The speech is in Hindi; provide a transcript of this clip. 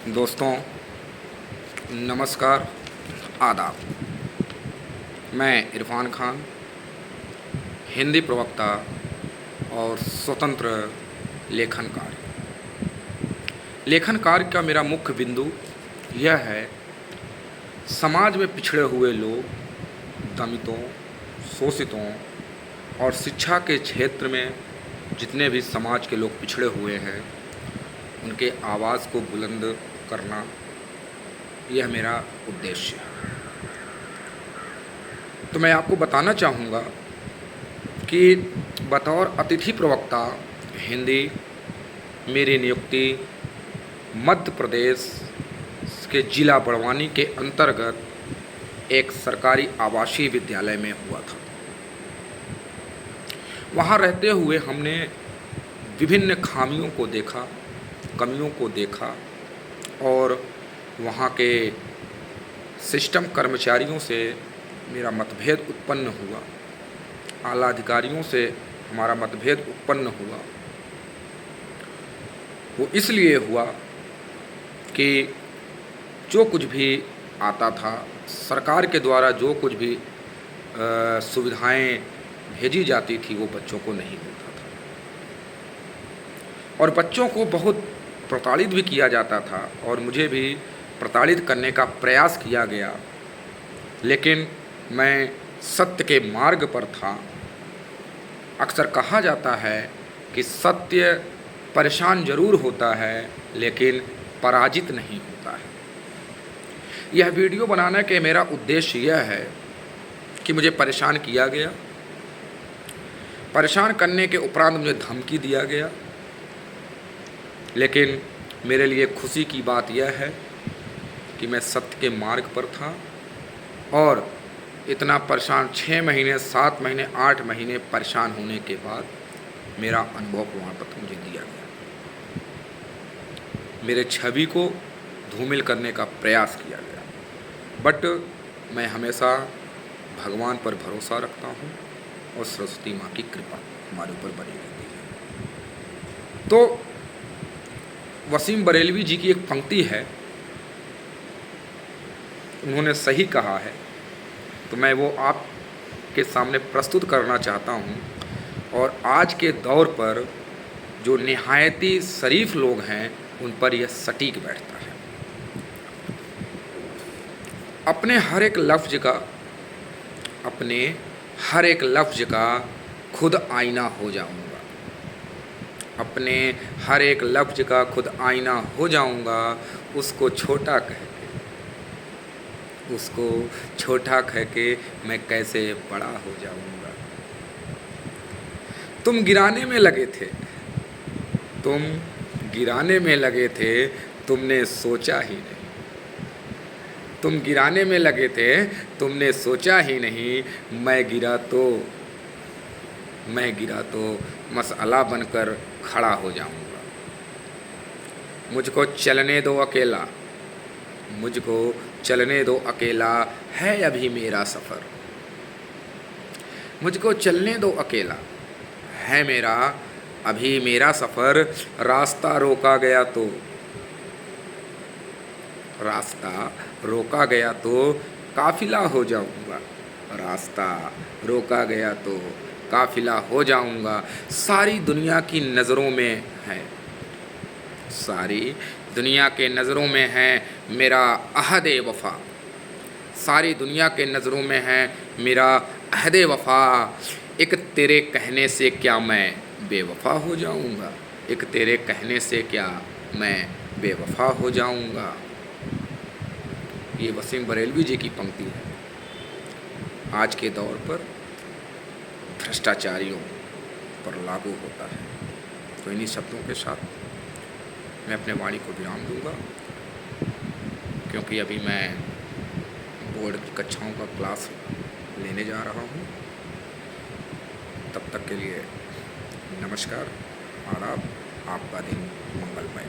दोस्तों नमस्कार, आदाब। मैं इरफान खान, हिंदी प्रवक्ता और स्वतंत्र लेखनकार। लेखन कार्य का मेरा मुख्य बिंदु यह है, समाज में पिछड़े हुए लोग, दलितों, शोषितों और शिक्षा के क्षेत्र में जितने भी समाज के लोग पिछड़े हुए हैं, उनके आवाज़ को बुलंद करना, यह मेरा उद्देश्य है। तो मैं आपको बताना चाहूँगा कि बतौर अतिथि प्रवक्ता हिंदी मेरी नियुक्ति मध्य प्रदेश के जिला बड़वानी के अंतर्गत एक सरकारी आवासीय विद्यालय में हुआ था। वहाँ रहते हुए हमने विभिन्न खामियों को देखा, कमियों को देखा और वहाँ के सिस्टम कर्मचारियों से मेरा मतभेद उत्पन्न हुआ, आला अधिकारियों से हमारा मतभेद उत्पन्न हुआ। वो इसलिए हुआ कि जो कुछ भी आता था, सरकार के द्वारा जो कुछ भी सुविधाएं भेजी जाती थी, वो बच्चों को नहीं मिलता था और बच्चों को बहुत प्रताड़ित भी किया जाता था और मुझे भी प्रताड़ित करने का प्रयास किया गया। लेकिन मैं सत्य के मार्ग पर था। अक्सर कहा जाता है कि सत्य परेशान जरूर होता है, लेकिन पराजित नहीं होता है। यह वीडियो बनाने के मेरा उद्देश्य यह है कि मुझे परेशान किया गया, परेशान करने के उपरांत मुझे धमकी दिया गया। लेकिन मेरे लिए खुशी की बात यह है कि मैं सत्य के मार्ग पर था और इतना परेशान 6 महीने, 7 महीने, 8 महीने परेशान होने के बाद मेरा अनुभव प्रमाण पत्र मुझे दिया गया। मेरे छवि को धूमिल करने का प्रयास किया गया, बट मैं हमेशा भगवान पर भरोसा रखता हूँ और सरस्वती माँ की कृपा हमारे ऊपर बनी रहती है। तो वसीम बरेलवी जी की एक पंक्ति है, उन्होंने सही कहा है, तो मैं वो आपके सामने प्रस्तुत करना चाहता हूँ। और आज के दौर पर जो निहायती शरीफ लोग हैं, उन पर यह सटीक बैठता है। अपने हर एक लफ्ज़ का खुद आईना हो जाऊँगा, अपने हर एक लफ्ज़ का खुद आईना हो जाऊँगा। उसको छोटा कह के मैं कैसे बड़ा हो जाऊँगा। तुम गिराने में लगे थे, तुमने सोचा ही नहीं। तुम गिराने में लगे थे, तुमने सोचा ही नहीं। मैं गिरा तो मसला बनकर खड़ा हो जाऊंगा। मुझको चलने दो अकेला, है अभी मेरा सफ़र। मुझको चलने दो अकेला, है अभी मेरा सफ़र। रास्ता रोका गया तो काफिला हो जाऊंगा। रास्ता रोका गया तो काफिला हो जाऊंगा। सारी दुनिया की नज़रों में है मेरा अहद वफ़ा। सारी दुनिया के नज़रों में है मेरा अहद वफ़ा। एक तेरे कहने से क्या मैं बेवफ़ा हो जाऊंगा। एक तेरे कहने से क्या मैं बेवफ़ा हो जाऊंगा। ये वसीम बरेलवी जी की पंक्ति है। आज के दौर पर भ्रष्टाचारियों पर लागू होता है। तो इन्हीं शब्दों के साथ मैं अपने वाणी को विराम दूंगा, क्योंकि अभी मैं बोर्ड की कक्षाओं का क्लास लेने जा रहा हूँ। तब तक के लिए नमस्कार, आदाब। आपका दिन मंगलमय।